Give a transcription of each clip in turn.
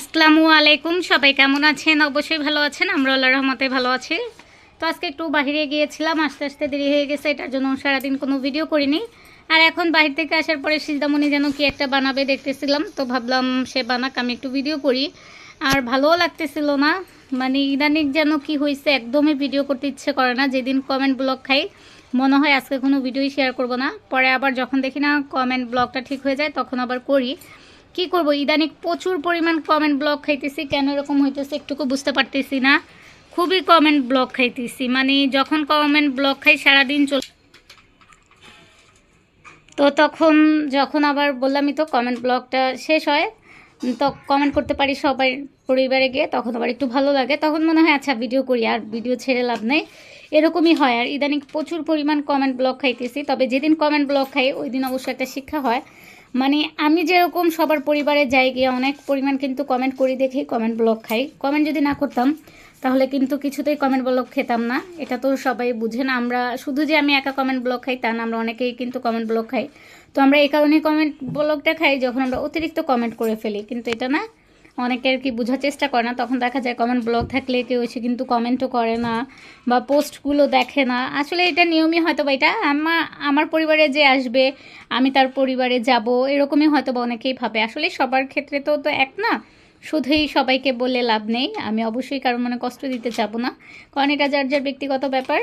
আসসালামু আলাইকুম। সবাই কেমন আছেন? অবশ্যই ভালো আছেন। আমরা আল্লাহর রহমতে ভালো আছি। তো আজকে একটু বাইরে গিয়েছিলাম, আস্তে আস্তে দেরি হয়ে গেছে, এটার জন্য সারাদিন কোনো ভিডিও করিনি। আর এখন বাইরে থেকে আসার পরে সিজদামণি যেন কি একটা বানাবে দেখতেছিলাম, তো ভাবলাম সে বানাক, আমি একটু ভিডিও করি। আর ভালোও লাগতেছিল না, মানে ইদানিং যেন কি হয়েছে, একদমই ভিডিও করতে ইচ্ছে করে না। যেদিন কমেন্ট ব্লগ খাই মনে হয় আজকে কোনো ভিডিওই শেয়ার করব না, পরে আবার যখন দেখি না কমেন্ট ব্লগটা ঠিক হয়ে যায় তখন আবার করি। কি করব, ইদানিং প্রচুর পরিমাণ কমেন্ট ব্লক খাইতেছি। কেন এরকম হইতেছে একটুকু বুঝতে পারতেছি না। খুবই কমেন্ট ব্লক খাইতেছি, মানে যখন কমেন্ট ব্লক খাই সারাদিন তো তখন যখন আবার বললামই তো কমেন্ট ব্লকটা শেষ হয়, তো কমেন্ট করতে পারি সবাই পরিবারে গিয়ে, তখন আবার একটু ভালো লাগে, তখন মনে হয় আচ্ছা ভিডিও করি, আর ভিডিও ছেড়ে লাভ নেই, এরকমই হয়। আর ইদানিং প্রচুর পরিমাণ কমেন্ট ব্লক খাইতেছি, তবে যেদিন কমেন্ট ব্লক খাই ওই দিন অবশ্যই একটা শিক্ষা হয়। মানে আমি যেরকম সবার পরিবারে যাই গিয়ে অনেক পরিমাণ কিন্তু কমেন্ট করি দেখেই কমেন্ট ব্লক খাই। কমেন্ট যদি না করতাম তাহলে কিন্তু কিছুতেই কমেন্ট ব্লক খেতাম না, এটা তো সবাই বুঝেন। আমরা শুধু যে আমি একা কমেন্ট ব্লক খাই তা না, আমরা অনেকেই কিন্তু কমেন্ট ব্লক খাই। তো আমরা এই কারণেই কমেন্ট ব্লকটা খাই যখন আমরা অতিরিক্ত কমেন্ট করে ফেলি, কিন্তু এটা না অনেকের কি বোঝার চেষ্টা করে না, তখন দেখা যায় কমেন্ট ব্লক থাকলে কেউ এসে কিন্তু কমেন্টও করে না বা পোস্টগুলো দেখে না। আসলে এটা নিয়মই হয়তো বা, এটা আমার পরিবারে যে আসবে আমি তার পরিবারে যাব, এরকমই হয়তো বা অনেকেই ভাবে। আসলে সবার ক্ষেত্রে তো তো এক না, শুধুই সবাইকে বলে লাভ নেই। আমি অবশ্যই কারো মনে কষ্ট দিতে যাব না, কারণ এটা যার যার ব্যক্তিগত ব্যাপার।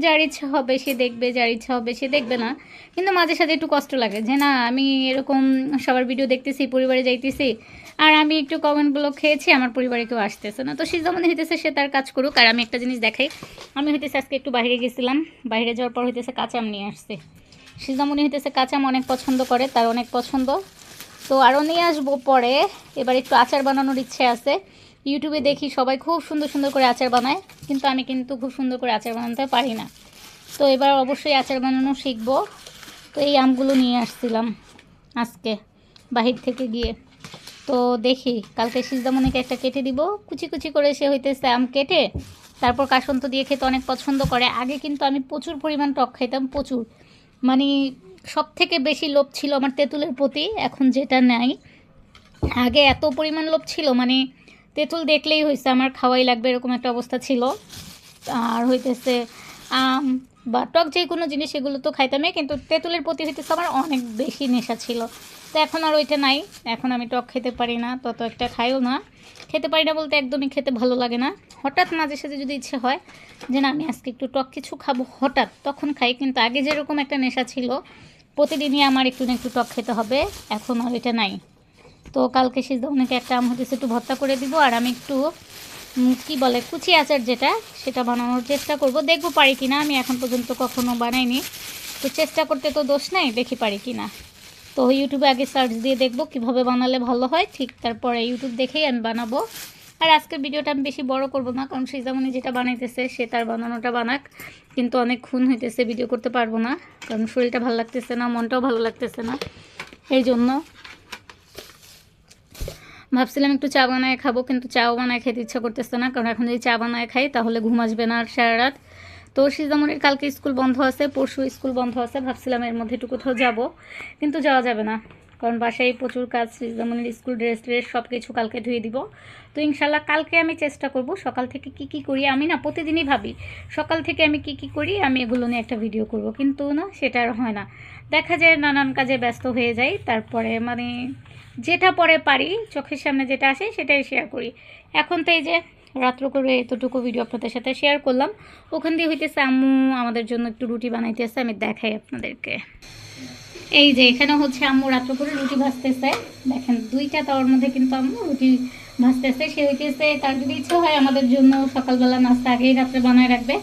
যার ইচ্ছা হবে সে দেখবে, যার ইচ্ছা হবে সে দেখবে না। কিন্তু মাঝে সাঝে একটু কষ্ট লাগে যে না, আমি এরকম সবার ভিডিও দেখতেছি, পরিবারে যাইতেছি, আর আমি একটু কমেন্টগুলো খেয়েছি, আমার পরিবারে কেউ আসতেছে না। তো সিজদামণি হইতেছে সে তার কাজ করুক, আর আমি একটা জিনিস দেখাই। আমি হইতেছে আজকে একটু বাইরে গেছিলাম, বাইরে যাওয়ার পর হইতেছে কাঁচা আম নিয়ে আসছে। সিজদামণি হইতেছে কাঁচা আম অনেক পছন্দ করে, তার অনেক পছন্দ। তো আরও নিয়ে আসবো পরে। এবার একটু আচার বানানোর ইচ্ছে আছে। ইউটিউবে দেখি সবাই খুব সুন্দর সুন্দর করে আচার বানায়, কিন্তু আমি কিন্তু খুব সুন্দর করে আচার বানাতে পারি না। তো এবার অবশ্যই আচার বানানো শিখবো। তো এই আমগুলো নিয়ে আসছিলাম আজকে বাহির থেকে গিয়ে। তো দেখি কালকে সিজদামণিকে একটা কেটে দিব, কুচি কুচি করে। সে হইতেছে আম কেটে তারপর কাসন্ত দিয়ে খেতে অনেক পছন্দ করে। আগে কিন্তু আমি প্রচুর পরিমাণ টক খাইতাম, প্রচুর, মানে সব থেকে বেশি লোভ ছিল আমার তেঁতুলের প্রতি, এখন যেটা নাই। আগে এত পরিমাণ লোভ ছিল, মানে তেঁতুল দেখলেই হয়েছে আমার খাওয়াই লাগবে, এরকম একটা অবস্থা ছিল। আর হইতেছে আম বা টক যে কোনো জিনিস এগুলো তো খাইতামই, কিন্তু তেঁতুলের প্রতি হইতেছে আমার অনেক বেশি নেশা ছিল। তো এখন আর ওইটা নাই, এখন আমি টক খেতে পারি না, তত একটা খাইও না। খেতে পারি না বলতে একদমই খেতে ভালো লাগে না। হঠাৎ মাঝে সাঝে যদি ইচ্ছে হয় যে না আমি আজকে একটু টক কিছু খাবো হঠাৎ, তখন খাই। কিন্তু আগে যেরকম একটা নেশা ছিল প্রতিদিনই আমার একটু না একটু টক খেতে হবে, এখন আর এটা নাই। তো কালকে সিজদামণিকে একটা আম হইতেছে একটু ভর্তা করে দিব, আর আমি একটু কি বলে কুচি আচার যেটা, সেটা বানানোর চেষ্টা করব। দেখবো পারি কি না, আমি এখন পর্যন্ত কখনো বানাইনি, তো চেষ্টা করতে তো দোষ নাই, দেখি পারি কি না। তো ইউটিউবে আগে সার্চ দিয়ে দেখবো কীভাবে বানালে ভালো হয়, ঠিক তারপরে ইউটিউব দেখেই আমি বানাবো। আর আজকের ভিডিওটা আমি বেশি বড় করব না, কারণ সিজদামণি যেটা বানাইতেছে সে তার বানানোটা বানাক, কিন্তু অনেক খুন হইতেছে, ভিডিও করতে পারবো না, কারণ শরীরটা ভালো লাগতেছে না, মনটাও ভালো লাগতেছে না। এই জন্য ভাবছিলাম একটু চা বানায় খাবো, কিন্তু চাও বানায় খেতে ইচ্ছা করতেছে না, কারণ এখন যদি চা বানায় খাই তাহলে ঘুম আসবে না আর সারা রাত। তো সিজদামণির কালকে স্কুল বন্ধ আছে, পরশু স্কুল বন্ধ আছে, ভাবছিলাম এর মধ্যে একটু কোথাও যাবো, কিন্তু যাওয়া যাবে না, কারণ বাসায় প্রচুর কাজ। সিজদামণির স্কুল ড্রেস সব কিছু কালকে ধুয়ে দিব। তো ইনশাল্লাহ কালকে আমি চেষ্টা করব সকাল থেকে কি করি। আমি না প্রতিদিনই ভাবি সকাল থেকে আমি কি করি, আমি এগুলো নিয়ে একটা ভিডিও করব, কিন্তু না সেটা আর হয় না। দেখা যায় নানান কাজে ব্যস্ত হয়ে যাই, তারপরে মানে যেটা পরে পারি, চোখের সামনে যেটা আসে সেটাই শেয়ার করি। এখন তো এই যে রাত্র করে এতটুকু ভিডিও আপনাদের সাথে শেয়ার করলাম। ওখান দিয়ে হইতেছে আম্মু আমাদের জন্য একটু রুটি বানাইতেছে, আমি দেখাই আপনাদেরকে। এই যে এখানে হচ্ছে আম্মু রাত্র করে রুটি ভাজতেছে, দেখেন দুইটা তাওয়ার মধ্যে কিন্তু আম্মু রুটি ভাজতেছে। সে হইতেছে তার যদি ইচ্ছা হয় আমাদের জন্য সকালবেলা নাস্তা আগেই রাত্রে বানায় রাখবে।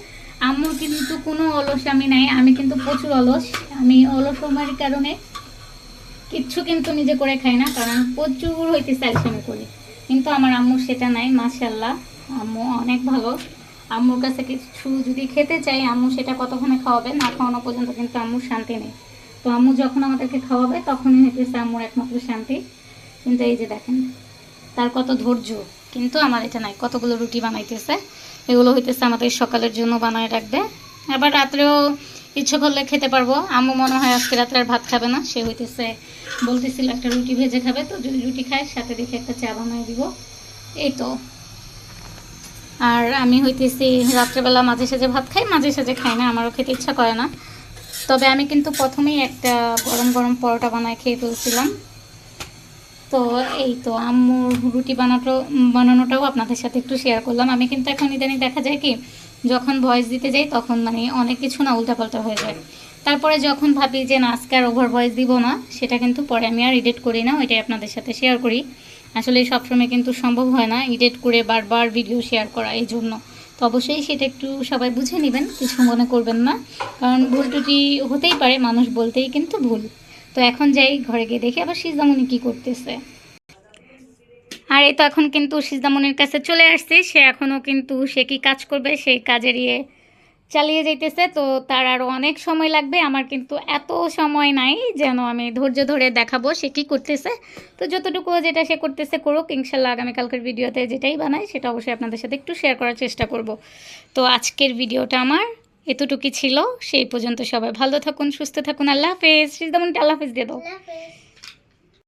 আম্মুর কিন্তু কোনো অলস নাই, আমি কিন্তু প্রচুর অলস। আমি অলসমার কারণে কিচ্ছু কিন্তু নিজে করে খাই না, কারণ প্রচুর হইতেছে আলসেমি করি। কিন্তু আমার আম্মুর সেটা নাই, মাশাআল্লাহ আম্মু অনেক ভালো। আম্মুর কাছে কিছু যদি খেতে চাই আম্মু সেটা কতক্ষণে খাওয়াবে, না খাওয়ানো পর্যন্ত কিন্তু আম্মুর শান্তি নেই। তো আম্মু যখন আমাদেরকে খাওয়াবে তখনই হইতেছে আম্মুর একমাত্র শান্তি। কিন্তু এই যে দেখেন তার কত ধৈর্য, কিন্তু আমার এটা নাই। কতগুলো রুটি বানাইতেছে, এগুলো হইতেছে আমাদের সকালের জন্য বানায় রাখবে, আবার রাত্রেও ইচ্ছে করলে খেতে পারবো। আম্মু মনে হয় আজকে রাত্রে আর ভাত খাবে না, সে হইতেছে বলতেছিল একটা রুটি ভেজে খাবে, তো যদি রুটি খায় সাথে দেখে একটা চা বানিয়ে দিব। এই তো। আর আমি হইতেছি রাত্রেবেলা মাঝে সাঝে ভাত খাই, মাঝে সাঝে খাই না, আমারও খেতে ইচ্ছা করে না। তবে আমি কিন্তু প্রথমেই একটা গরম গরম পরোটা বানায় খেয়ে ফেলছিলাম। তো এই তো আম্মুর রুটি বানানোটাও আপনাদের সাথে একটু শেয়ার করলাম। আমি কিন্তু এখন ইদানিং দেখা যায় কি, যখন ভয়েস দিতে যাই তখন মানে অনেক কিছু না উল্টাপাল্টা হয়ে যায়। তারপরে যখন ভাবি যে না আজকে আর ওভার ভয়েস দিব না, সেটা কিন্তু পরে আমি আর এডিট করি না, ওইটাই আপনাদের সাথে শেয়ার করি। আসলে সবসময় কিন্তু সম্ভব হয় না এডিট করে বারবার ভিডিও শেয়ার করা, এই জন্য। তো অবশ্যই সেটা একটু সবাই বুঝে নেবেন, কিছু মনে করবেন না, কারণ ভুল ত্রুটি হতেই পারে, মানুষ বলতেই কিন্তু ভুল। তো এখন যাই ঘরে গিয়ে দেখি আবার সিজামণি কী করতেছে। আর এই তো এখন কিন্তু সিজামণির কাছে চলে আসছি, সে এখনও কিন্তু সে কি কাজ করবে সেই কাজের চালিয়ে যাইতেছে। তো তার আরও অনেক সময় লাগবে, আমার কিন্তু এত সময় নাই যেন আমি ধৈর্য ধরে দেখাবো সে কী করতেছে। তো যতটুকু যেটা সে করতেছে করুক, ইনশাল্লাহ আগামীকালকের ভিডিওতে যেটাই বানাই সেটা অবশ্যই আপনাদের সাথে একটু শেয়ার করার চেষ্টা করব। তো আজকের ভিডিওটা আমার এতটুকুই ছিল, সেই পর্যন্ত সবাই ভালো থাকুন, সুস্থ থাকুন, আল্লাহ হাফেজ। সিজামণিটা আল্লাহ হাফেজ দিয়ে দাও।